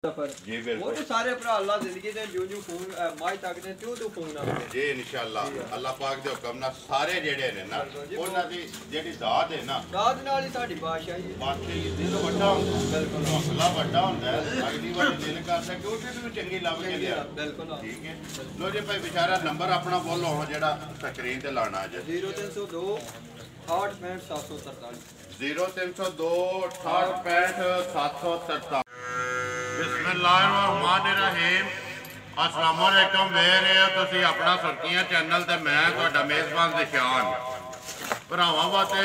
जी बिल्कुल वो सारे भरा अल्लाह जिंदगी दे जो जो फोन माई तक ने त्यो फोन आवे जी इंशाअल्लाह अल्लाह पाक दे हुक्म नाल सारे जेड़े ने ना उन्हां दी जेड़ी दात है ना दात नाल ही साडी बादशाही दिल वड्डा हुंदा बिल्कुल हौसला वड्डा हुंदा अगली बार दिल करदा कि उठे भी चंगी लभ के लिया बिल्कुल ठीक है लो जी भाई बेचारा नंबर अपना बोलो जेड़ा स्क्रीन ते लाना है 0302 68 743 0302 68 743 बिस्मिल्लाहिर्रहमानिर्रहीम अस्सलाम वालेकुम वे रहे हो तुसी अपना सुर्खियां चैनल ते मैं तुहाडा मेज़बान दिशान भरावां वास्ते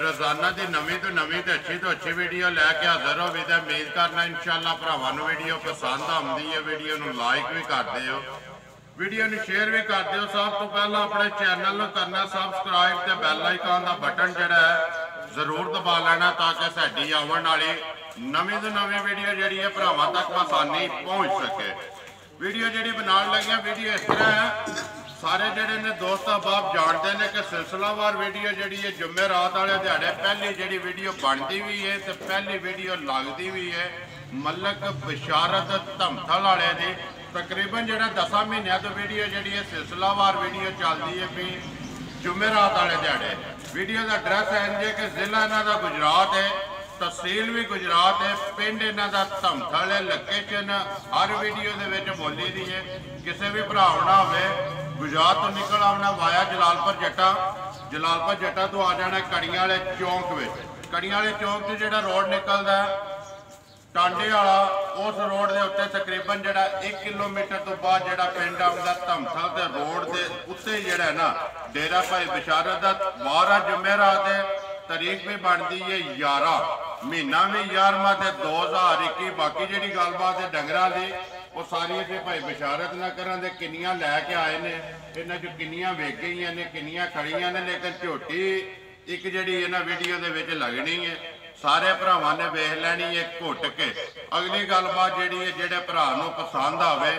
रोजाना की नवीं तो नवीं तो अच्छी वीडियो लैके हाजिर हो भी उम्मीद करना इंशाअल्लाह भरावां नूं वीडियो पसंद आउंदी है वीडियो नूं लाइक भी करदे हो वीडियो नूं शेयर भी करदे हो सब तो पहला अपने चैनल नूं करना सबसक्राइब ते बैल आइकन दा बटन जिहड़ा है जरूर दबा लेना ताकि साडी आउण वाली नवीं तो नवीं वीडियो जी है भरावां तक आसानी पहुँच सके वीडियो जी बनाने लगे वीडियो इस तरह है सारे जोड़े ने दोस्त अहबाब जानते हैं कि सिलसिलावार वीडियो जी है जुम्मेरात वाले दिहाड़े पहली जी वीडियो बनती भी है तो पहली वीडियो लगती भी है मलक बशारत धमथल वाले की तकरीबन जो 10 महीनों तो वीडियो जी है सिलसिलावार वीडियो चलती है भी जुम्मेरात वाले दिहाड़े वीडियो का एड्रैस है इंज कि जिला इन्हों का गुजरात है तहसील भी गुजरात है पिंड इन्हों का धमथल है लोकेशन हर वीडियो के बोली दी है किसी भी भरा आना हो गुजरात तो निकल आना वाया जलालपुर जट्टा तो आ जाना कड़ियां वाले चौंक में कड़ियां वाले चौंक से जो रोड निकलता टांडे वाला उस रोड के उत्ते तकरीबन जो 1 किलोमीटर तो बाद जो पिंड आता धमथल के रोड के उत्ते जोड़ा ना डेरा भाई बशारत का 12 जुमेरात है तारीख भी बनती है 11 महीना भी 11वां 2021 बाकी जी गलबात है डंगर की वो सारी इतने भाई बशारत ना करें किनिया लैके आए ने इन्होंने चो किनिया वेच गई ने किनिया खड़िया ने लेकिन झोटी एक जी इन्होंने वीडियो के लगनी है सारे भरावां ने वेख लैनी है घुट के अगली गलबात जी है जोड़े भरा पसंद आवे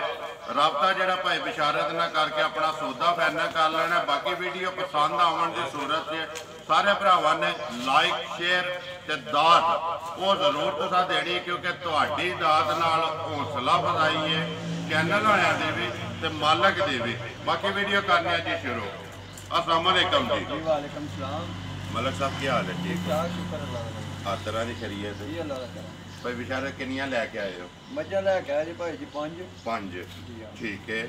रबता जोड़ा भाई बशारत ना करके अपना सौदा फाइनल कर लेना बाकी वीडियो पसंद आवन की सूरत से सारे भरावां ने लाइक शेयर ते दात वो जरूर तुसा देनी क्योंकि तुहाडी दात नाल हौसला बधाई है चैनल वालियां दी भी ते मालक दी भी बाकी वीडियो करने जी शुरू अस्सलाम वालेकुम जी वालेकुम सलाम मलक साहब क्या हाल है ठीक शुक्र अल्लाह हर तरह की खरीद भाई बेचारे किनिया लैके आए हो मझां लैके आए जी भाई जी 5 ठीक है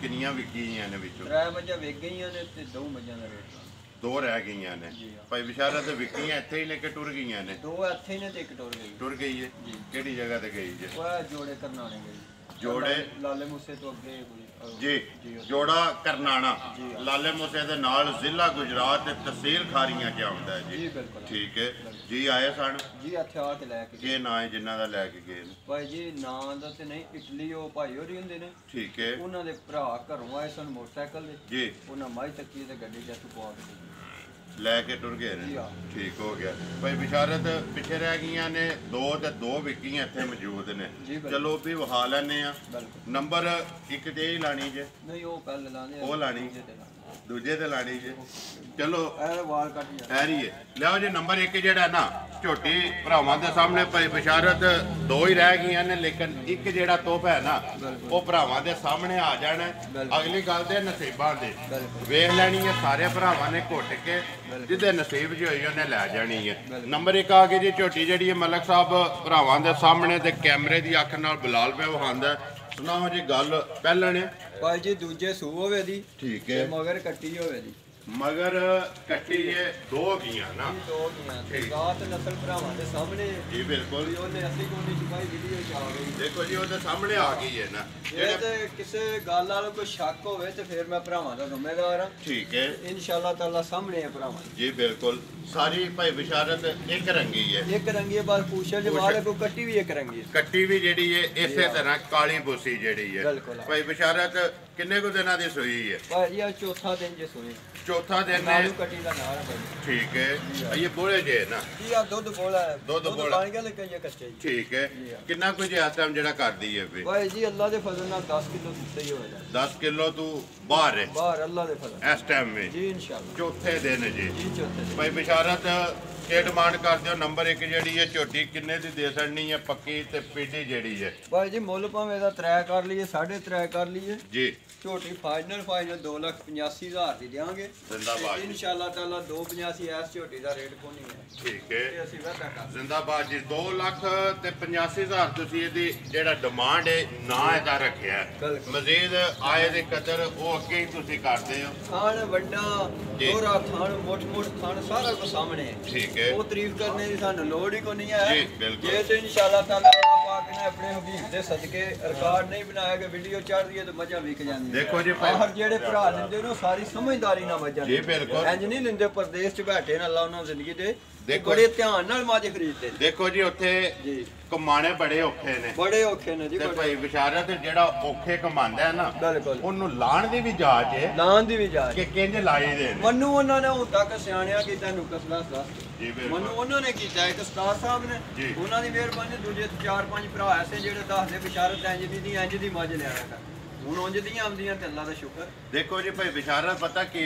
किनिया विकी ने विचों 3 मझां विक गई ने ते 2 मझां दा रेट 2 रह गई ने भाई बेचारा तो विकियां इत्थे ही लेके टुर गई ने 2 इत्थे ने ते 1 टुर गई है किहड़ी जगह ते गई जे ओह जोड़े करनाने गई जोड़े लाले मूसे तो अगे जी जोड़ा करनाना लाले मूसे दे नाल जिला गुजरात तहसील खारियां क्या होंदा है जी ठीक है जी आए सन जी हथियार ते लेके के ना है जिन्ना दा लेके गए भाई जी ना दा ते नहीं इटली ओ भाई होरी हुंदे ने ठीक है उन्हां दे भरा घरों आए सन मोटरसाइकिल दे जी उन्हां माई तक्की ते गड्डी जट पवा के लैके टुर गए ठीक हो गया भाई बिशारत पिछे रह गई ने 2 विकियां इत्थे मौजूद ने चलो भी विखा लैने नंबर एक ते ही लानी जे नहीं वो पहले लाने वो लानी दूजे ते लानी जे चलो वाल कट है लियाओ जी नंबर 1 जेड़ा ना झोटी भरावां दे सामने भाई बशारत 2 ही रह गई ने लेकिन एक जेड़ा तोहफा है ना वो भरावां दे सामने आ जाना अगली गल दे नसीबां दे वेख लैनी है सारे भरावां ने घुट के जिदे नसीब च होई उन्हें लै जानी है नंबर 1 आ गई जी झोटी जी मलक साहब भरावां दे सामने ते कैमरे की अख नाल बिलाल पे वहांदा सुनाओ जी गल पहले ने भाई जी दूजे सू होवे दी ठीक है मगर कट्टी होवे दी मगर कट्टी ये 2 गियां ना 2 गियां गात नस्ल भरावां दे सामने जी बिल्कुल ओने असली कोनी छपाई वीडियो च आ गई देखो जी ओदे सामने आ गई है ना जे ते किसे गल वाला कोई शक होवे ते फिर मैं भरावां दा जिम्मेदार हां ठीक है इंशाअल्लाह ताला सामने है भरावां जी बिल्कुल सारी भाई बशारत एक रंगी है बस पूछे जवाब को कट्टी भी जेडी है इसे तरह काली बूसी जेडी है भाई बशारत किन्ने को दिना दी सोई है भाई ये चौथा दिन जे सोई चौथा दिन है कट्टी दा नाम है ठीक है ये बोले जे ना ये दूध बोला है दूध पानी का लेके ये कच्चे ठीक है कितना कुछ इस टाइम जेड़ा कर दी है भाई जी अल्लाह दे फजल नाल 10 किलो सही हो जाए 10 किलो तू बाहर है बाहर अल्लाह दे फजल इस टाइम में जी इंशाल्लाह चौथे दिन जी चौथे भाई बशारत के डिमांड कर दियो नंबर 1 ਜਿਹੜੀ ਹੈ ਝੋਟੀ ਕਿੰਨੇ ਦੀ ਦੇ ਸਕਣੀ ਹੈ ਪੱਕੀ ਤੇ ਪੀਡੀ ਜਿਹੜੀ ਹੈ ਭਾਈ ਜੀ ਮੁੱਲ ਭਾਵੇਂ ਇਹਦਾ 3 ਕਰ ਲਈਏ 3.5 ਕਰ ਲਈਏ ਜੀ ਝੋਟੀ ਫਾਈਨਲ 2,85,000 ਦੀ ਦੇਵਾਂਗੇ ਜ਼ਿੰਦਾਬਾਦ ਇਨਸ਼ਾਅੱਲਾ ਤਾਲਾ 285 ਐਸ ਝੋਟੀ ਦਾ ਰੇਟ ਕੋਈ ਨਹੀਂ ਹੈ ਠੀਕ ਹੈ ਤੇ ਅਸੀਂ ਵਾਅਦਾ ਕਰ ਜ਼ਿੰਦਾਬਾਦ ਜੀ 2,85,000 ਤੁਸੀਂ ਇਹਦੀ ਜਿਹੜਾ ਡਿਮਾਂਡ ਹੈ ਨਾ ਇਹਦਾ ਰੱਖਿਆ ਮਜ਼ੀਦ ਆਏ ਦੇ ਕਦਰ ਉਹ ਅੱਗੇ ਹੀ ਤੁਸੀਂ ਕਰਦੇ ਹੋ ਖਾਣ ਵੱਡਾ ਦੋਰਾ ਖਾਣ ਮੋਟ ਖਾਣ ਸਾਰਾ ਕੁਝ ਸਾਹਮਣੇ ਹੈ ਠੀਕ ਹੈ ਉਹ ਤਾਰੀਫ ਕਰਨੇ ਦੀ ਸਾਨੂੰ ਲੋੜ ਹੀ ਕੋਈ ਨਹੀਂ ਹੈ ਜੀ ਬਿਲਕੁਲ ਜੇ ਤੇ ਇਨਸ਼ਾਅੱਲਾ ਤਾਲਾ ਅੱਲਾਹ ਪਾਕ ਨੇ ਆਪਣੇ ਹਬੀਬ ਦੇ ਸਦਕੇ ਰਿਕਾਰਡ ਨਹੀਂ ਬਣਾਇਆ ਕਿ ਵੀਡੀਓ ਚੜ ਰਹੀ ਹੈ ਤਾਂ ਮੱਝਾਂ ਵਿਕ ਜਾਂਦੀਆਂ ਦੇਖੋ ਜੀ ਹਰ ਜਿਹੜੇ ਭਰਾ ਲੈਂਦੇ ਨੇ ਸਾਰੀ ਸਮਝਦਾਰੀ ਨਾਲ ਮੱਝਾਂ ਜੀ ਬਿਲਕੁਲ ਇੰਜ ਨਹੀਂ ਲੈਂਦੇ ਪਰਦੇਸ ਚ ਬੈਠੇ ਨੇ ਅੱਲਾਹ ਉਹਨਾਂ ਜ਼ਿੰਦਗੀ ਦੇ ਬੜੇ ਧਿਆਨ ਨਾਲ ਮੱਝ ਖਰੀਦਦੇ ਦੇਖੋ ਜੀ ਉੱਥੇ ਜੀ ਕਮਾਣੇ ਬੜੇ ਔਖੇ ਨੇ ਬੜੇ ਔਖੇ ਨੇ ਜੀ ਤੇ ਭਾਈ ਬਿਸ਼ਾਰਤ ਜਿਹੜਾ ਔਖੇ ਕਮਾਉਂਦਾ ਹੈ ਨਾ ਬਿਲਕੁਲ ਉਹਨੂੰ ਲਾਣ ਦੀ ਵੀ ਜਾਚ ਹੈ ਲਾਣ ਦੀ ਵੀ ਜਾਚ ਕਿ ਕਿੰਜ ਲਾਈ ਦੇ ਨੇ ਮੈਨੂੰ ਉਹਨਾਂ ਨੇ ਹੁਣ ਤੱਕ ਸਿਆਣਿਆ ਕਿ ਤੈਨੂੰ ਕਸਲਾ ਦੱਸ ਜੀ ਬਿਲਕੁਲ ਮੈਨੂੰ ਉਹਨਾਂ ਨੇ ਕੀਤਾ ਇੱਕ ਉਸਤਾਦ ਸਾਹਿਬ ਨੇ ਉਹਨਾਂ ਦੀ ਮਿਹਰਬਾਨੀ ਦੂਜੇ 4-5 ਭਰਾ ਐਸੇ ਜਿਹੜੇ ਦੱਸਦੇ ਬਿਸ਼ਾਰਤ ਇੰਜ ਦੀ ਮੱਝ ਲਿਆ ਕਰ ਹੁਣ ਉਂਝ ਦੀਆਂ ਆਉਂਦੀਆਂ ਤੇ ਅੱਲਾ ਦਾ ਸ਼ੁਕਰ ਦੇਖੋ ਜੀ ਭਾਈ ਬਿਸ਼ਾਰਤ ਪਤਾ ਕਿ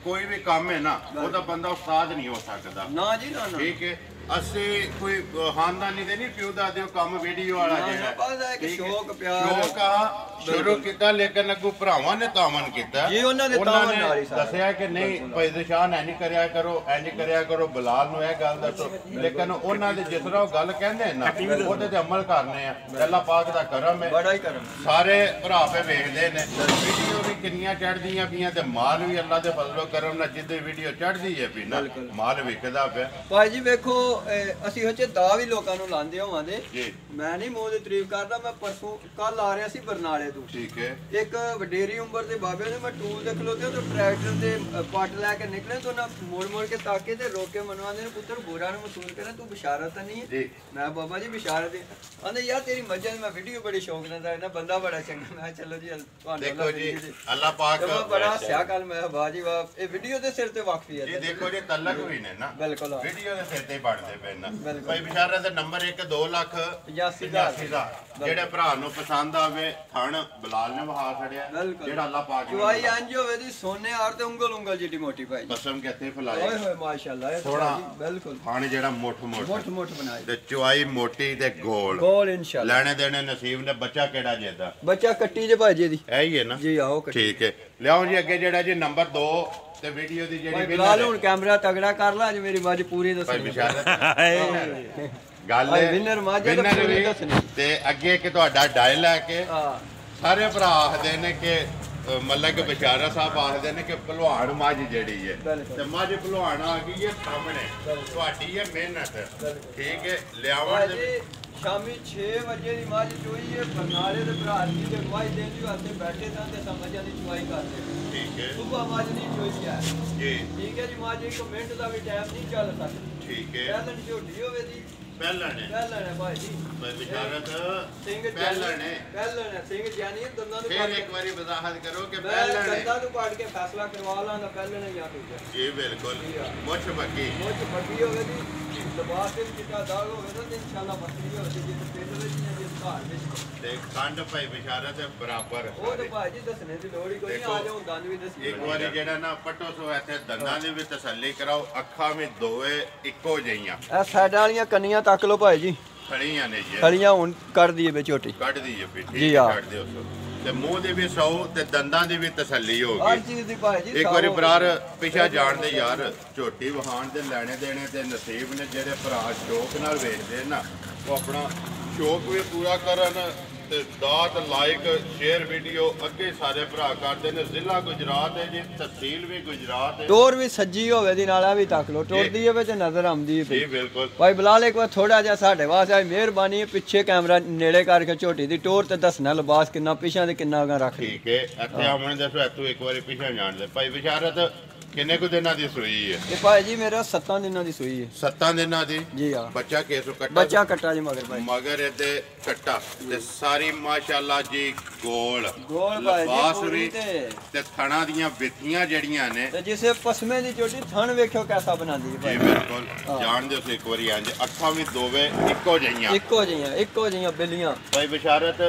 ਕੋਈ ਵੀ ਕੰਮ ਹੈ ਨਾ ਉਹਦਾ ਬੰਦਾ ਉਸਤਾਦ ਨਹੀਂ ਹੋ ਸਕਦਾ ਨਾ ਜੀ ਨਾ ਠੀਕ ਹੈ ਅਸੀਂ ਕੋਈ ਖਾਨਦਾਨੀ ਦੇ ਨਹੀਂ ਪਿਓ ਦਾਦੇ ਕੰਮ ਵੀਡੀਓ ਵਾਲਾ ਜਿਹੜਾ ਬਸ ਹੈ ਕਿ ਸ਼ੌਕ ਪਿਆਰ ਸ਼ੌਕ ਆ ਸ਼ੁਰੂ ਕੀਤਾ ਲੇਕਿਨ ਅੱਗੋਂ ਭਰਾਵਾਂ ਨੇ ਤਾਮਨ ਕੀਤਾ ਜੀ ਉਹਨਾਂ ਦੇ ਤਾਮਨ ਨਾਲ ਹੀ ਦੱਸਿਆ ਕਿ ਨਹੀਂ ਭਾਈ ਨਿਸ਼ਾਨ ਐ ਨਹੀਂ ਕਰਿਆ ਕਰੋ ਇੰਜ ਕਰਿਆ ਕਰੋ ਬਲਾਲ ਨੂੰ ਇਹ ਗੱਲ ਦੱਸੋ ਲੇਕਿਨ ਉਹਨਾਂ ਦੇ ਜਿਸ ਤਰ੍ਹਾਂ ਉਹ ਗੱਲ ਕਹਿੰਦੇ ਨਾ ਉਹਦੇ ਤੇ ਅਮਲ ਕਰਨੇ ਆ ਅੱਲਾਹ ਪਾਕ ਦਾ ਕਰਮ ਹੈ ਬੜਾ ਹੀ ਕਰਮ ਸਾਰੇ ਭਰਾ ਪੇ ਵੇਖਦੇ ਨੇ ਵੀਡੀਓ ਵੀ ਕਿੰਨੀਆਂ ਚੜਦੀਆਂ ਪਈਆਂ ਤੇ ਮਾਲ ਵੀ ਅੱਲਾਹ ਦੇ ਫਜ਼ਲੋ ਕਰਮ ਨਾਲ ਜਿੱਦੇ ਵੀਡੀਓ ਚੜਦੀ ਹੈ ਵੀ ਨਾ ਮਾਲ ਵਿਕਦਾ ਪਿਆ ਭਾਈ ਜੀ ਵੇਖੋ ਅਸੀਂ ਹਜੇ ਦਾ ਵੀ ਲੋਕਾਂ ਨੂੰ ਲਾਉਂਦੇ ਹੋਵਾਂਗੇ ਜੀ ਮੈਂ ਨਹੀਂ ਮੂੰਹ ਦੀ ਤਾਰੀਫ ਕਰਦਾ ਮੈਂ ਪਰਸੋਂ ਕੱਲ ਆ ਰਿਹਾ ਸੀ ਬਰਨਾਲੇ ਤੋਂ ਠੀਕ ਹੈ ਇੱਕ ਵਡੇਰੀ ਉਮਰ ਦੇ ਬਾਬੇ ਨੇ ਮੈਂ ਟੂਲ ਦੇ ਖਲੋਤੇ ਤੇ ਟਰੈਕਟਰ ਦੇ ਪੱਟ ਲੈ ਕੇ ਨਿਕਲੇ ਤੋਂ ਨਾ ਮੋੜ ਕੇ ਤਾਕੇ ਤੇ ਰੋਕ ਕੇ ਮਨਵਾਉਂਦੇ ਨੇ ਪੁੱਤਰ ਬੋਰਾ ਨੂੰ ਮਸੂਲ ਕਰਾਂ ਤੂੰ ਬਿਸ਼ਾਰਤ ਨਹੀਂ ਜੀ ਮੈਂ ਬਾਬਾ ਜੀ ਬਿਸ਼ਾਰਤ ਹੈ ਆਂਦੇ ਯਾਰ ਤੇਰੀ ਮੱਝਾਂ ਦੀ ਮੈਂ ਵੀਡੀਓ ਬੜੀ ਸ਼ੌਕ ਨਾਲ ਦਾ ਬੰਦਾ ਬੜਾ ਚੰਗਾ ਮੈਂ ਚਲੋ ਜੀ ਤੁਹਾਨੂੰ ਦੇਖੋ ਜੀ ਅੱਲਾਹ ਪਾਕ ਬੜਾ ਸਿਆ ਕੱਲ ਮੈਂ ਬਾਜੀ ਵਾ ਇਹ ਵੀਡੀਓ ਦੇ ਸਿਰ ਤੇ ਵਾਕਫੀ ਹੈ ਜੀ ਦੇਖੋ ਜੀ ਤਲਕ ਵੀ ਨੇ ਨਾ ਬਿਲਕੁਲ ਵੀਡੀਓ ਦੇ ਸਿਰ ਤੇ ਪੜਦੇ ਪਏ ਨਾ ਭਾਈ ਬਿਸ਼ਾਰਤ ਦਾ ਨੰਬਰ 1 2,85,000 ਜਿਹੜੇ ਭਰਾ ਨੂੰ ਪਸੰਦ ਆਵੇ ਥਣ ਬਲਾਲ ਨੇ ਵਹਾ ਛੜਿਆ ਜਿਹੜਾ ਅੱਲਾਹ ਪਾਕ ਚੁਆਈ ਅੰਜ ਹੋਵੇ ਦੀ ਸੋਨੇ ਆਰ ਤੇ ਉਂਗਲ ਜਿੱਡੀ ਮੋਟੀ ਭਾਈ ਕਸਮ ਕਿੱਥੇ ਫਲਾਏ ਓਏ ਹੋਏ ਮਾਸ਼ਾਅੱਲਾ ਇਹ ਥੋੜਾ ਬਿਲਕੁਲ ਥਣ ਜਿਹੜਾ ਮੁੱਠ ਬਣਾਏ ਤੇ ਚੁਆਈ ਮੋਟੀ ਤੇ ਗੋਲ ਇਨਸ਼ਾਅੱਲਾ ਲੈਣੇ ਦੇਣੇ ਨਸੀਬ ਨੇ ਬੱਚਾ ਕਿਹੜਾ ਜੇਦਾ ਬੱਚਾ ਕੱਟੀ ਜੇ ਭਾਜੀ ਦੀ ਇਹ ਹੀ ਹੈ ਨਾ ਜੀ ਆਓ ਕੱਟੀ ਠੀਕ ਹੈ ਲਿਆਓ ਜੀ ਅੱਗੇ ਜਿਹੜਾ ਜੀ ਨੰਬਰ 2 ਤੇ ਵੀਡੀਓ ਦੀ ਜਿਹੜੀ ਬਿਲਾਲ ਹੁਣ ਕੈਮਰਾ ਤਗੜਾ ਕਰ ਲਾ ਅੱਜ ਮੇਰੀ ਮੱਝ ਪੂਰੀ ਦੱਸਣੀ ਭਾਈ ਬਿਸ਼ਾਰਤ ਗੱਲ ਹੈ ਵਿਨਰ ਮਾਝੇ ਦਾ ਪੂਰੀ ਦੱਸਣੀ ਤੇ ਅੱਗੇ ਕਿ ਤੁਹਾਡਾ ਡਾਇਲ ਹੈ ਕਿ ਸਾਰੇ ਭਰਾ ਆਖਦੇ ਨੇ ਕਿ ਮਲਕ ਬਿਸ਼ਾਰਾ ਸਾਹਿਬ ਆਖਦੇ ਨੇ ਕਿ ਭਲਵਾਨ ਮੱਝ ਜਿਹੜੀ ਹੈ ਤੇ ਮੱਝ ਭਲਵਾਨ ਆ ਗਈ ਹੈ ਸਾਹਮਣੇ ਤੁਹਾਡੀ ਹੈ ਮਿਹਨਤ ਠੀਕ ਹੈ ਲਿਆਉਣ ਦੇ ਸ਼ਾਮੀ 6 ਵਜੇ ਦੀ ਮੱਝ ਚੋਈ ਹੈ ਬਰਨਾਲੇ ਦੇ ਭਰਾ ਦੀ ਅਗਵਾਈ ਦੇਣ ਦੀ ਵਾਸਤੇ ਬੈਠੇ ਤਾਂ ਤੇ ਸਮਝਾਂ ਦੀ ਚੁਆਈ ਕਰਦੇ ਠੀਕ ਹੈ ਸੁਬਾ ਮੱਝ ਨਹੀਂ ਚੋਈ ਹੈ ਜੀ ਠੀਕ ਹੈ ਜੀ ਮੱਝ ਇੱਕ ਮਿੰਟ ਦਾ ਵੀ ਟਾਈਮ ਨਹੀਂ ਚੱਲ ਸਕਦਾ ਠੀਕ ਹੈ ਪਹਿਲਾਂ ਝੋਟੀ ਹੋਵੇ ਦੀ ਪਹਿਲਾਂ ਨੇ ਭਾਈ ਜੀ ਮੈਂ ਬਿਸ਼ਾਰਤ ਸਿੰਘ ਪਹਿਲਾਂ ਨੇ ਸਿੰਘ ਜਾਨੀ ਦੰਦਾਂ ਨੂੰ ਫਿਰ ਇੱਕ ਵਾਰੀ ਵਜ਼ਾਹਤ ਕਰੋ ਕਿ ਪਹਿਲਾਂ ਨੇ ਦੰਦਾਂ ਨੂੰ ਪਾੜ ਕੇ ਫੈਸਲਾ ਕਰਵਾ ਲਾਂ ਤਾਂ ਪਹਿਲਾਂ ਨੇ ਯਾਦ ਹੋ ਗਿਆ ਜੀ ਬਿਲਕੁਲ ਮੁੱਛ ਬੱਕੀ ਹੋਵੇ ਦੀ ਲਿਬਾਸ ਦੇ ਕਿਤਾ ਦਾਗ ਹੋਵੇ ਤਾਂ ਇਨਸ਼ਾਅੱਲਾ ਮਸਲੀ ਹੋ ਜੇ ਪਿੰਡ ਵਿੱਚ ਜਾਂ ਜੇ ਘਰ ਵਿੱਚ ਤੇ ਕੰਡ ਭਾਈ ਬਿਸ਼ਾਰਤ ਦੇ ਬਰਾਬਰ ਉਹ ਤਾਂ ਭਾਈ ਜੀ ਦੱਸਣੇ ਦੀ ਲੋੜ ਹੀ ਕੋਈ ਨਹੀਂ ਆ ਜਾਓ ਦੰਦ ਵੀ ਦੱਸੀ ਇੱਕ ਵਾਰੀ ਜਿਹੜਾ ਨਾ ਪੱਟੋ ਸੋ ਇੱਥੇ ਦੰਦਾਂ ਦੀ ਵੀ ਤਸੱਲੀ ਕਰਾਓ ਅੱਖਾਂ ਵਿੱਚ ਦੋਏ ਇੱਕੋ ਜਿਹੀਆਂ ਇਹ ਸਾਈਡਾਂ ਵਾਲੀਆਂ ਕੰਨੀਆਂ ਤੱਕ ਲੋ ਭਾਈ ਜੀ ਖੜੀਆਂ ਨੇ ਜੀ ਖੜੀਆਂ ਹੁਣ ਕੱਢ ਦਈਏ ਵੇ ਝੋਟੀ ਕੱਢ ਦਈਏ ਵੀ ਜੀ ਆ ਕੱਢ ਦਿਓ ਸੋ ਤੇ ਮੂੰਹ ਦੀ ਵੀ ਸੌ ਤੇ ਦੰਦਾਂ ਦੀ ਵੀ ਤਸੱਲੀ ਹੋ ਹਰ ਗਈ ਚੀਜ਼ ਦੀ ਭਾਈ ਜੀ ਇੱਕ ਵਾਰੀ ਬਰਾਰ ਪਿਛਾ ਜਾਣ ਦੇ ਯਾਰ ਝੋਟੀ ਵਹਾਣ ਦੇ ਲੈਣੇ ਦੇਣੇ ਤੇ ਨਸੀਬ ਨੇ ਜਿਹੜੇ ਭਰਾ ਸ਼ੌਕ ਨਾਲ ਵੇਚਦੇ ਨਾ ਉਹ ਆਪਣਾ ਸ਼ੌਕ ਵੀ ਪੂਰਾ ਕਰਨ ਤੇ ਦਾਤ ਲਾਈਕ ਸ਼ੇਅਰ ਵੀਡੀਓ ਅੱਗੇ ਸਾਰੇ ਭਰਾ ਕਰਦੇ ਨੇ ਜ਼ਿਲ੍ਹਾ ਗੁਜਰਾਤ ਹੈ ਜੀ ਤਹਿਸੀਲ ਵੀ ਗੁਜਰਾਤ ਹੈ ਟੋਰ ਵੀ ਸੱਜੀ ਹੋਵੇ ਦੀ ਨਾਲ ਆ ਵੀ ਤੱਕ ਲੋ ਟੁਰਦੀ ਹੈ ਵਿੱਚ ਨਜ਼ਰ ਆਉਂਦੀ ਹੈ ਜੀ ਬਿਲਕੁਲ ਭਾਈ ਬਲਾਲ ਇੱਕ ਵਾਰ ਥੋੜਾ ਜਿਹਾ ਸਾਡੇ ਵਾਸਤੇ ਮਿਹਰਬਾਨੀ ਪਿੱਛੇ ਕੈਮਰਾ ਨੇੜੇ ਕਰਕੇ ਝੋਟੀ ਦੀ ਟੋਰ ਤੇ ਦੱਸਣਾ ਲਿਬਾਸ ਕਿੰਨਾ ਪਿਛਾਂ ਤੇ ਕਿੰਨਾ ਅਗਾ ਰੱਖ ਠੀਕ ਹੈ ਇੱਥੇ ਆਉਣ ਦੱਸੋ ਇੱਥੋਂ ਇੱਕ ਵਾਰੀ ਪਿਛਾ ਜਾਣ ਦੇ ਭਾਈ ਬਿਸ਼ਾਰਤ ਕਿੰਨੇ ਕੁ ਦਿਨਾਂ ਦੀ ਸੂਈ ਹੈ ਇਹ ਭਾਈ ਜੀ ਮੇਰਾ 7 ਦਿਨਾਂ ਦੀ ਸੂਈ ਹੈ 7 ਦਿਨਾਂ ਦੀ ਜੀ ਹਾਂ ਬੱਚਾ ਕੇਸੋ ਕੱਟਾ ਬੱਚਾ ਕੱਟਾ ਜੀ ਮਗਰ ਭਾਈ ਮਗਰ ਇਹਦੇ ਕੱਟਾ ਤੇ ਸਾਰੀ ਮਾਸ਼ਾਅੱਲਾ ਜੀ ਗੋਲ ਭਾਈ ਲਿਬਾਸ ਜੀ ਵੀ ਤੇ ਥਣਾ ਦੀਆਂ ਵਿੱਥੀਆਂ ਜਿਹੜੀਆਂ ਨੇ ਤੇ ਜਿਸੇ ਪਸਮੇ ਦੀ ਝੋਟੀ ਥਣ ਵੇਖਿਓ ਕਿਹਦਾ ਬਣਾਉਂਦੀ ਹੈ ਜੀ ਭਾਈ ਬਿਲਕੁਲ ਜਾਣਦੇ ਹੋ ਇੱਕ ਵਾਰੀ ਇੰਜ ਅੱਖਾਂ ਵੀ ਦੋਵੇਂ ਇੱਕੋ ਜਿਹੀਆਂ ਇੱਕੋ ਜਿਹੀਆਂ ਬਿੱਲੀਆਂ ਭਾਈ ਬਿਸ਼ਾਰਤ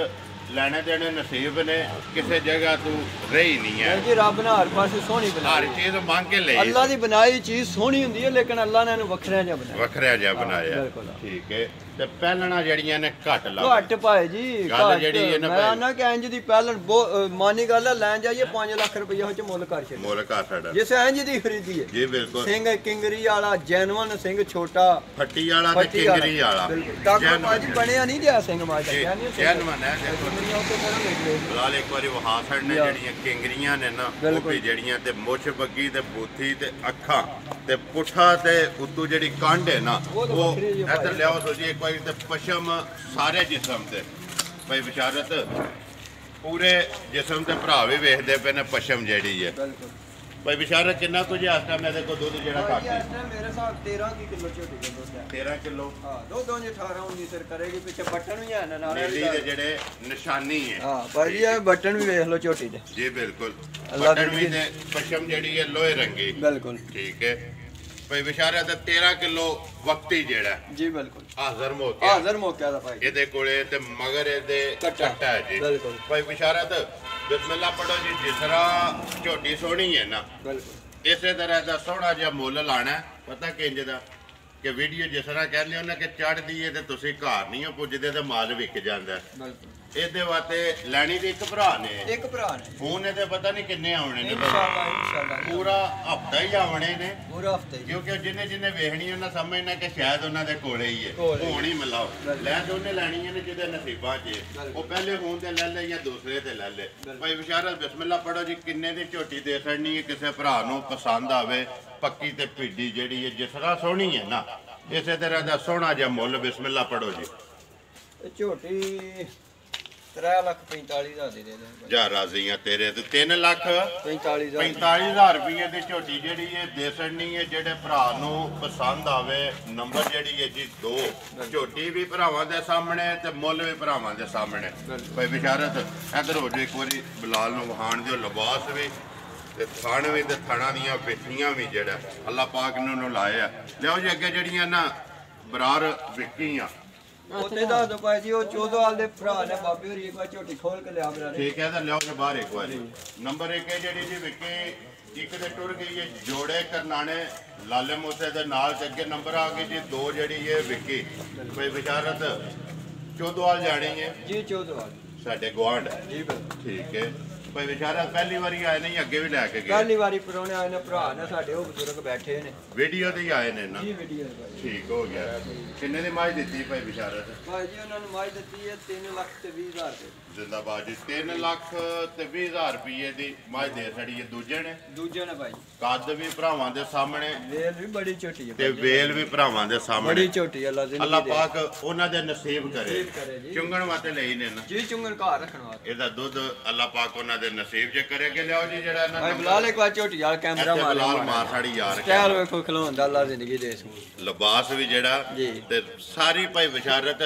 ਲੈਣੇ ਦੇਣੇ ਨਸੀਬ ਨੇ, ਕਿਸੇ ਜਗ੍ਹਾ ਤੂੰ ਰਹੀ ਨਹੀਂ ਹੈ। ਜੀ ਰੱਬ ਨੇ ਹਰ ਪਾਸੇ ਸੋਹਣੀ ਹਰ ਬਣਾਈ, ਚੀਜ਼ ਮੰਗ ਕੇ ਲਈ, ਅੱਲਾ ਦੀ ਬਣਾਈ ਚੀਜ਼ ਸੋਹਣੀ ਹੁੰਦੀ ਹੈ, ਲੇਕਿਨ ਅੱਲਾ ਨੇ ਇਹਨੂੰ ਵੱਖਰਾ ਜਿਹਾ ਬਣਾਇਆ, ਵੱਖਰਾ ਜਿਹਾ ਬਣਾਇਆ। ਬਿਲਕੁਲ। ਠੀਕ ਹੈ। ਤੇ ਪਹਿਲਣਾ ਜਿਹੜੀਆਂ ਨੇ ਘੱਟ ਲਾ, ਘੱਟ ਪਾਏ ਜੀ, ਗੱਲ ਘੱਟ। ਜਿਹੜੀ ਹੈ ਨਾ ਮੈਂ ਭਾਈ, ਆਨਾ ਕਿ ਇੰਜ ਦੀ ਪਹਿਲਣ ਮਾਨੀ ਗੱਲ ਹੈ, ਲੈਣ ਜਾਈਏ 5 ਲੱਖ ਰੁਪਈਆ ਵਿੱਚ ਮੁੱਲ ਕਰ ਛੱਡੇ, ਮੁੱਲ ਘਰ ਸਾਡਾ ਜਿਸ ਇੰਜ ਦੀ ਖਰੀਦੀ ਹੈ। ਜੀ ਬਿਲਕੁਲ। ਸਿੰਘ ਕਿੰਗਰੀ ਵਾਲਾ ਜੈਨਵਨ ਸਿੰਘ, ਛੋਟਾ ਫੱਟੀ ਵਾਲਾ ਤੇ ਕਿੰਗਰੀ ਵਾਲਾ, ਡਾਕਟਰ ਬਾਜੀ ਬਣਿਆ ਨਹੀਂ ਜਿਆ ਸਿੰਘ ਮਾਜਾ ਜੈਨਵਨ ਹੈ। ਫਿਲਹਾਲ ਇੱਕ ਵਾਰੀ ਵਹਾ ਛੱਡਨੇ ਜਿਹੜੀਆਂ ਕਿੰਗਰੀਆਂ ਨੇ ਨਾ, ਉਹ ਵੀ ਜਿਹੜੀਆਂ ਤੇ ਮੁੱਛ ਬੱਗੀ ਤੇ ਬੂਥੀ ਤੇ ਅੱਖਾਂ ਤੇ ਪੁੱਠਾ ਤੇ ਉੱਤੋਂ ਜਿਹੜੀ ਕੰਡ ਹੈ ਨਾ, ਉਹ ਇੱਧਰ ਲਿਆਓ ਤੁਸੀਂ ਇੱਕ ਵਾਰੀ। ਤੇ ਪਸ਼ਮ ਸਾਰੇ ਜਿਸਮ ਤੇ ਭਾਈ ਬਸ਼ਾਰਤ, ਪੂਰੇ ਜਿਸਮ ਤੇ ਭਰਾ ਵੀ ਵੇਖਦੇ ਪਏ ਨੇ ਪਸ਼ਮ ਜਿਹੜੀ ਹੈ। ਭਾਈ ਬਸ਼ਾਰਤ ਕਿੰਨਾ ਕੁਝ ਇਸ ਟਾਈਮ ਇਹਦੇ ਕੋਲ ਦੁੱਧ ਜਿਹੜਾ ਘੱਟ ਹੈ? ਮੇਰੇ ਹਿਸਾਬ 13 ਕਿਲੋ ਝੋਟੀ ਦਾ ਦੁੱਧ ਹੈ। 13 ਕਿਲੋ। ਹਾਂ, ਦੁੱਧ 18 19 ਸਿਰ ਕਰੇਗੀ, ਪਿੱਛੇ ਬਟਨ ਵੀ ਹੈ ਨਾ ਨਾਲ ਨੀਲੀ ਦੇ ਜਿਹੜੇ ਨਿਸ਼ਾਨੀ ਹੈ। ਹਾਂ ਭਾਈ ਇਹ ਬਟਨ ਵੀ ਵੇਖ ਲਓ ਝੋਟੀ ਦੇ। ਜੀ ਬਿਲਕੁਲ। ਅੱਲਾ ਬਟਨ ਵੀ ਤੇ ਪਸ਼ਮ ਜਿਹੜੀ ਹੈ ਲੋਹੇ ਰੰਗੀ। ਬਿਲਕੁਲ ਠੀਕ ਹੈ ਭਾਈ ਬਸ਼ਾਰਤ, 13 ਕਿਲੋ ਵਕਤੀ ਜਿਹੜਾ ਜੀ ਬਿਲਕੁਲ ਹਾਜ਼ਰ ਮੌਕਿਆ, ਹਾਜ਼ਰ ਮੌਕਿਆ ਦਾ ਭਾਈ ਇਹਦੇ ਕੋਲੇ ਤੇ ਮਗਰ ਇਹਦੇ ਕੱਟਾ ਹੈ ਜੀ। ਬਿਲਕੁਲ ਭਾਈ ਬਸ਼ਾਰਤ, ਬਿਸਮਿਲ੍ਲਾ ਪੜੋ ਜੀ। ਜਿਸ ਤਰ੍ਹਾਂ ਝੋਟੀ ਸੋਹਣੀ ਹੈ ਨਾ, ਬਿਲਕੁਲ ਇਸੇ ਤਰ੍ਹਾਂ ਦਾ ਸੋਹਣਾ ਜਿਹਾ ਮੁੱਲ ਲਾਣਾ। ਪਤਾ ਕਿੰਜ ਦਾ ਕਿ ਵੀਡੀਓ ਜਿਸ ਤਰ੍ਹਾਂ ਕਹਿੰਦੇ ਹੋ ਨਾ ਕਿ ਚੜ੍ਹਦੀ ਹੈ ਤੇ ਤੁਸੀਂ ਘਰ ਨਹੀਂ ਹੋ ਪੁੱਜਦੇ ਤੇ ਮਾਲ ਵਿਕ ਜਾਂਦਾ। ਬਿਲਕੁਲ। ਇਹਦੇ ਵਾਸਤੇ ਲੈਣੀ ਤੇ ਇੱਕ ਭਰਾ ਨੇ, ਇੱਕ ਭਰਾ ਨੇ। ਫੋਨ ਇਹਦੇ ਪਤਾ ਨਹੀਂ ਕਿੰਨੇ ਆਉਣੇ ਨੇ, ਇਨਸ਼ਾਅੱਲਾ ਪੂਰਾ ਹਫਤਾ ਹੀ ਆਉਣੇ ਨੇ, ਪੂਰਾ ਹਫਤੇ। ਕਿਉਂਕਿ ਜਿਹਨੇ ਜਿਹਨੇ ਵੇਖਣੀ ਉਹਨਾਂ ਸਮਝਣਾ ਕਿ ਸ਼ਾਇਦ ਉਹਨਾਂ ਦੇ ਕੋਲੇ ਹੀ ਹੈ, ਹੋਣ ਹੀ ਮਿਲਾਓ। ਲੈ ਤੇ ਉਹਨੇ ਲੈਣੀਆਂ ਨੇ ਜਿਹਦੇ ਨਸੀਬਾਂ 'ਚ ਹੈ। ਉਹ ਪਹਿਲੇ ਫੋਨ ਤੇ ਲੈ ਲੈ ਜਾਂ ਦੂਸਰੇ ਤੇ ਲੈ ਲੈ। ਭਾਈ ਬਸ਼ਾਰਤ, ਬਿਸਮਿਲ੍ਲਾ ਪੜੋ ਜੀ। ਕਿੰਨੇ ਦੀ ਝੋਟੀ ਦੇ ਛੱਡਣੀ ਹੈ, ਕਿਸੇ ਭਰਾ ਨੂੰ ਪਸੰਦ ਆਵੇ, ਪੱਕੀ ਤੇ ਭਿੱਡੀ ਜਿਹੜੀ ਹੈ ਜਿਸ ਤਰ੍ਹਾਂ ਸੋਹਣੀ ਹੈ ਨਾ, ਇਸੇ ਤਰ੍ਹਾਂ ਦਾ ਸੋਹਣਾ ਜਿਹਾ ਮੁੱਲ। ਬਿਸਮਿਲ੍ਲਾ ਪੜੋ ਜੀ। ਇਹ ਝੋਟੀ 3,45,000 ਦੇ ਦੇ ਜਾ ਰਾਜ਼ੀਆਂ ਤੇਰੇ ਤੇ 3,45,000 45,000 ਰੁਪਏ ਦੀ ਝੋਟੀ ਜਿਹੜੀ ਹੈ ਦੇ ਛੱਡਣੀ ਹੈ। ਜਿਹੜੇ ਭਰਾ ਨੂੰ ਪਸੰਦ ਆਵੇ, ਨੰਬਰ ਜਿਹੜੀ ਹੈ ਜੀ 2। ਝੋਟੀ ਵੀ ਭਰਾਵਾਂ ਦੇ ਸਾਹਮਣੇ ਤੇ ਮੁੱਲ ਵੀ ਭਰਾਵਾਂ ਦੇ ਸਾਹਮਣੇ। ਭਾਈ ਬਸ਼ਾਰਤ ਇੱਧਰ ਹੋ ਜਾਓ ਇੱਕ ਵਾਰੀ, ਬਲਾਲ ਨੂੰ ਵਹਾਣ ਦਿਓ। ਲਿਬਾਸ ਵੀ ਤੇ ਥਣ ਵੀ ਤੇ ਥਣਾਂ ਦੀਆਂ ਪਿੱਠੀਆਂ ਵੀ ਜਿਹੜਾ ਅੱਲਾਹ ਪਾਕ ਨੇ ਉਹਨੂੰ ਲਾਇਆ। ਲਿਆਓ ਜੀ ਅੱਗੇ ਜਿਹੜੀਆਂ ਨਾ ਬਰਾਰ ਵਿਕੀਆਂ ਉੱਥੇ ਦੱਸ ਦੋ ਭਾਈ ਜੀ, ਉਹ 14 ਵਾਲ ਦੇ ਭਰਾ ਨੇ ਬਾਬੇ ਹੋਰੀ ਇੱਕ ਵਾਰ ਝੋਟੀ ਖੋਲ ਕੇ ਲਿਆ ਬਰਾ। ਠੀਕ ਹੈ ਤਾਂ ਲਿਆਓ ਜੀ ਬਾਹਰ ਇੱਕ ਵਾਰੀ। ਨੰਬਰ 1 ਹੈ ਜਿਹੜੀ ਜੀ ਵਿਕੀ, ਇੱਕ ਤੇ ਟੁਰ ਗਈ ਹੈ ਜੋੜੇ ਕਰਨਾਣੇ ਲਾਲੇ ਮੂਸੇ ਦੇ ਨਾਲ ਤੇ ਅੱਗੇ ਨੰਬਰ ਆ ਗਈ ਜੀ 2 ਜਿਹੜੀ ਹੈ ਵਿਕੀ। ਭਾਈ ਬਸ਼ਾਰਤ, 14 ਵਾਲ ਜਾਣੀ ਹੈ ਜੀ 14 ਵਾਲ ਸਾਡੇ ਗਵਾਂਢ। ਜੀ ਬਿਲਕੁਲ ਠੀਕ ਹੈ ਭਾਈ ਬਸ਼ਾਰਤ, ਪਹਿਲੀ ਵਾਰੀ ਆਏ ਨਹੀਂ, ਅੱਗੇ ਵੀ ਲੈ ਕੇ ਗਏ। ਪਹਿਲੀ ਵਾਰੀ ਪਰੋਣੇ ਆਏ ਨੇ ਭਰਾ ਨੇ ਸਾਡੇ, ਉਹ ਬਜ਼ੁਰਗ ਬੈਠੇ ਨੇ ਵੀਡੀਓ ਤੇ ਹੀ ਆਏ ਨੇ ਨਾ। ਜੀ ਵੀਡੀਓ ਭਾਈ। ਠੀਕ ਹੋ ਗਿਆ। ਕਿੰਨੇ ਦੀ ਮਾਝ ਦਿੱਤੀ ਭਾਈ ਬਸ਼ਾਰਤ? ਭਾਈ ਜੀ ਉਹਨਾਂ ਨੂੰ ਮਾਝ ਦਿੱਤੀ ਹੈ 3,20,000 ਰੁਪਏ। ਜ਼ਿੰਦਾਬਾਦ ਜੀ। 3,20,000 ਰੁਪਏ ਦੀ ਮਾਝ ਦੇ ਛੜੀ ਹੈ। ਦੂਜੇ ਨੇ ਦੂਜੇ ਨੇ ਭਾਈ ਕੱਦ ਵੀ ਭਰਾਵਾਂ ਦੇ ਸਾਹਮਣੇ ਵੇਲ ਵੀ ਬੜੀ ਝੋਟੀ ਹੈ ਤੇ ਵੇਲ ਵੀ ਭਰਾਵਾਂ ਦੇ ਸਾਹਮਣੇ। ਬੜੀ ਝੋਟੀ ਅੱਲਾ ਜ਼ਿੰਦਗੀ ਅੱਲਾਹ ਦੇ ਪਾਕ ਉਹਨਾਂ ਦੇ ਨਸੀਬ ਕਰੇ। ਕਰੇ ਜੀ। ਚੁੰਗਣ ਵਾਸਤੇ ਲਈ ਨੇ ਨਾ, ਜੀ ਚੁੰਗਣ ਘਰ ਰੱਖਣ ਵਾਸਤੇ। ਇਹਦਾ ਦੁੱਧ ਅੱਲਾਹ ਪਾਕ ਉਹਨਾਂ ਦੇ ਨਸੀਬ 'ਚ ਕਰੇ। ਕਿ ਲਿਆਓ ਜੀ ਜਿਹੜਾ ਇਹਨਾਂ ਭਾਈ ਬਲਾਲ ਇੱਕ ਵਾਰ ਝੋਟੀ ਵਾਲ ਕੈਮਰਾ ਮਾਰ ਬਲਾਲ ਮਾਰ ਸਾੜੀ ਯਾਰ। ਸਟਾਈਲ ਵੇਖੋ ਖਲੋਂਦਾ ਅੱਲਾ ਜ਼ਿੰਦਗੀ ਦੇ ਸੂ। ਲਿਬਾਸ ਵੀ ਜਿਹੜਾ ਜੀ। ਤੇ ਸਾਰੀ ਭਾਈ ਬਸ਼ਾਰਤ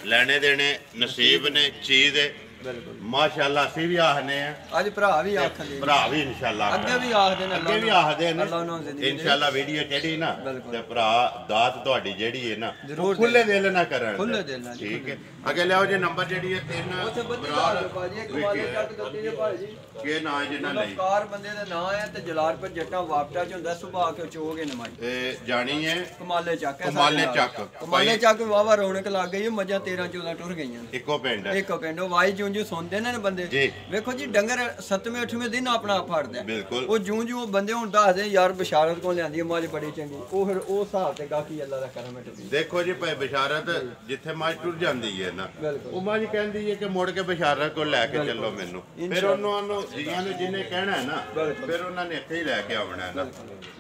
ਲੈਣੇ ਦੇਣੇ ਨਸੀਬ ਨੇ ਚੀਜ਼ ਹੈ। ਬਿਲਕੁਲ ਮਾਸ਼ਾਅੱਲਾ। ਅਸੀਂ ਵੀ ਆਖਨੇ ਆ, ਅੱਜ ਭਰਾ ਵੀ ਆਖਣ ਦੇ, ਭਰਾ ਵੀ ਇਨਸ਼ਾਅੱਲਾ ਅੱਗੇ ਵੀ ਆਖਦੇ ਨੇ, ਅੱਗੇ ਵੀ ਆਖਦੇ ਨੇ ਅੱਲਾ ਉਹਨਾਂ ਨੂੰ ਜ਼ਿੰਦਗੀ ਦੇ। ਇਨਸ਼ਾਅੱਲਾ। ਵੀਡੀਓ ਚੜੀ ਨਾ ਬਿਲਕੁਲ। ਤੇ ਭਰਾ ਦਾਤ ਤੁਹਾਡੀ ਜਿਹੜੀ ਹੈ ਨਾ ਜ਼ਰੂਰ ਖੁੱਲੇ ਦਿਲ ਨਾ ਕਰਨ। ਖੁੱਲੇ ਦਿਲ ਨਾਲ ਜੀ, ਠੀਕ ਹੈ। ਅੱਗੇ ਲਿਆਓ ਜੀ ਨੰਬਰ ਜਿਹੜੀ ਹੈ 3 ਉੱਥੇ ਬੱਤੀ ਦਾ ਭਾਜੀ ਇੱਕ ਵਾਲੇ ਕੱਟ ਦਿੱਤੀ ਜੇ ਭਾਈ ਜੀ। ਕੀ ਨਾਂ ਜਿੰਨਾ ਲਈ ਕਾਰ ਬੰਦੇ ਦਾ ਨਾਂ ਹੈ ਤੇ ਜਲਾਲਪੁਰ ਜੱਟਾਂ ਵਾਪਟਾ ਚ ਹੁੰਦਾ, ਸੁਭਾ ਕੇ ਚੋਗੇ ਨਮਾਈ ਇਹ ਜਾਣੀ ਹੈ ਕਮਾਲੇ ਚੱਕ ਹੈ। ਕਮਾਲੇ ਚੱਕ। ਕਮਾਲੇ ਚੱਕ ਵਾਵਾ ਰੌਣਕ ਲੱਗ ਗਈ, ਮੱਝਾਂ 13-14 ਟੁਰ ਗਈਆਂ। ਇੱਕੋ ਪਿੰਡ ਹੈ। ਇੱਕ ਪਿੰਡੋਂ ਵਾਈ ਜੂੰਜੂ ਸੁਣਦੇ ਨੇ ਬੰਦੇ। ਜੀ। ਵੇਖੋ ਜੀ ਡੰਗਰ 7ਵੇਂ 8ਵੇਂ ਦਿਨ ਆਪਣਾ ਆਪ ਫੜਦਾ। ਬਿਲਕੁਲ। ਉਹ ਜੂੰਜੂ ਬੰਦੇ ਹੁਣ ਦੱਸਦੇ ਯਾਰ ਬਸ਼ਾਰਤ ਕੋਲ ਲਿਆਂਦੀ ਮੱਝ ਬੜੀ ਚੰਗੀ, ਉਹ ਫਿਰ ਉਹ ਹਿਸਾਬ ਤੇ ਗਾਕੀ ਅੱਲਾ ਦਾ ਕਰਮ ਹੈ। ਦੇਖੋ ਜੀ ਭਾਈ ਬਸ਼ਾਰਤ ਜਿੱਥੇ ਮੱਝ ਟੁਰ ਜਾਂਦੀ ਹੈ ਨਾ, ਉਹ ਮੱਝ ਕਹਿੰਦੀ ਹੈ ਕਿ ਮੁੜ ਕੇ ਬਸ਼ਾਰਤ ਕੋਲ ਲੈ ਕੇ ਚੱਲੋ ਮੈਨੂੰ। ਫਿਰ ਉਹਨਾਂ ਨੂੰ ਜੀਆਂ ਨੂੰ ਜਿਹਨੇ ਕਹਿਣਾ ਹੈ ਨਾ, ਫਿਰ ਉਹਨਾਂ ਨੇ ਇੱਥੇ ਹੀ ਲੈ ਕੇ ਆਉਣਾ ਹੈ ਨਾ।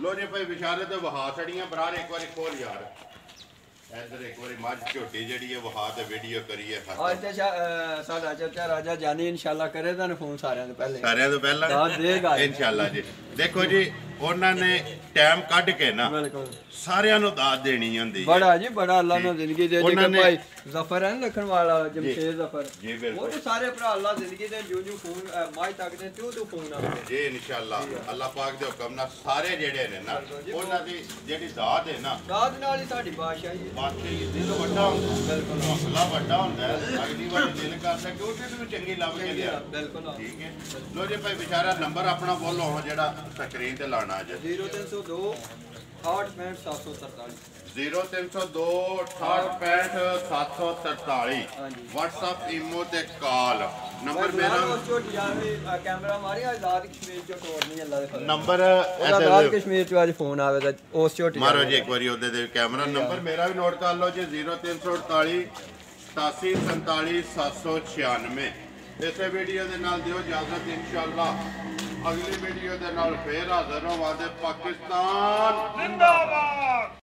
ਲੋ ਜੀ ਭਾਈ ਬਸ਼ਾਰਤ ਵਹਾ ਛੜੀਆਂ ਬਰਾਰ ਇੱਕ ਵਾਰੀ ਖੋਲ ਯਾਰ। ਇੱਧਰ ਇੱਕ ਵਾਰੀ ਮੱਝ ਝੋਟੀ ਜਿਹੜੀ ਹੈ ਵਹਾ ਤੇ ਵੀਡੀਓ ਕਰੀਏ। ਅੱਜ ਤੇ ਸਾਡਾ ਚਾਚਾ ਰਾਜਾ ਜਾਨੀ ਇਨਸ਼ਾਅੱਲਾ ਕਰੇ ਤੁਹਾਨੂੰ ਫੋਨ ਸਾਰਿਆਂ ਤੋਂ ਪਹਿਲੇ। ਸਾਰਿਆਂ ਤੋਂ ਪਹਿਲਾਂ ਦੇਗਾ ਇਨਸ਼ਾਅੱਲਾ ਜੀ। ਦੇਖੋ ਜੀ ਉਹਨਾਂ ਨੇ ਟਾਈਮ ਕੱਢ ਕੇ ਨਾ ਬਿਲਕੁਲ ਸਾਰਿਆਂ ਨੂੰ ਦਾਤ ਦੇਣੀ ਹੁੰਦੀ ਹੈ। ਬੜਾ ਜੀ ਬੜਾ ਅੱਲਾ ਨੇ ਜ਼ਿੰਦਗੀ ਦੇ ਉਹਨਾਂ ਜਿਹੜੇ ਨੇ- ਭਾਈ ਜ਼ਫਰ ਹੈ ਨਾ ਲਖਣ ਵਾਲਾ ਜਮਸ਼ੇਦ ਜ਼ਫਰ ਜੀ, ਬਿਲਕੁਲ। ਉਹ ਤੇ ਸਾਰੇ ਭਰਾ ਅੱਲਾ ਜ਼ਿੰਦਗੀ ਦੇ ਜੋ ਫੋਨ ਮਾਈ ਤੱਕਦੇ ਤੇ ਉਹ ਫੋਨ ਆਉਂਦੇ ਜੀ ਇਨਸ਼ਾਅੱਲਾ ਅੱਲਾਹ ਪਾਕ ਦੇ ਹੁਕਮ ਨਾਲ ਸਾਰੇ ਜਿਹੜੇ ਨੇ ਨਾ ਉਹਨਾਂ ਦੀ ਜਿਹੜੀ ਦਾਤ ਹੈ ਨਾ ਦਾਦ ਨਾਲ ਹੀ ਸਾਡੀ ਬਾਦਸ਼ਾਹੀ ਹੈ ਬਾਕੀ ਦਿਲ ਵੱਡਾ ਹੁੰਦਾ ਬਿਲਕੁਲ ਹੌਸਲਾ ਵੱਡਾ ਹੁੰਦਾ ਹੈ। ਅਗਲੀ ਵਾਰ ਦਿਲ ਕਰਦਾ ਕਿ ਉਹਦੇ ਤੋਂ ਵੀ ਚੰਗੀ ਲੱਭ ਕੇ ਲਿਆ। ਬਿਲਕੁਲ ਠੀਕ ਹੈ ਲੋ ਜੀ ਭਾਈ ਵਿਚਾਰਾ ਨੰਬਰ ਆਪਣਾ ਬੋਲੋ ਜਿਹੜਾ ਸਕਰੀਨ ਤੇ ਲਾਣਾ ਅੱਜ 0302 6865 0302 6865 743 ਹਾਂਜੀ। WhatsApp ਈਮੋ ਤੇ ਕਾਲ ਨੰਬਰ ਮੇਰਾ ਮੇਰਾ ਉਸ ਚੋਂ ਜਾਵੇ ਕੈਮਰਾ ਮਾਰਿਆ ਆਜ਼ਾਦ ਕਸ਼ਮੀਰ ਚੋਂ ਤੋੜ ਨਹੀਂ ਅੱਲਾ ਦੇ ਫਜ਼ਲ ਨੰਬਰ ਉਹਦਾ ਆਜ਼ਾਦ ਕਸ਼ਮੀਰ ਚੋਂ ਅੱਜ ਫੋਨ ਆਵੇ ਤਾਂ ਉਸ ਚੋਂ ਮਾਰੋ ਜੀ ਇੱਕ ਵਾਰੀ ਉਹਦੇ ਦੇ ਕੈਮਰਾ ਨੰਬਰ ਮੇਰਾ ਵੀ ਨੋਟ ਕਰ ਲਓ ਜੀ 0348 8747 796। ਇਸੇ ਵੀਡੀਓ ਦੇ ਨਾਲ ਦਿਓ ਇਜਾਜ਼ਤ ਇਨਸ਼ਾਅੱਲਾ ਅਗਲੀ ਵੀਡੀਓ ਦੇ ਨਾਲ ਫੇਰ ਹਾਜ਼ਰ ਹੋਵਾਂਗੇ। ਪਾਕਿਸਤਾਨ ਜ਼ਿੰਦਾਬਾਦ।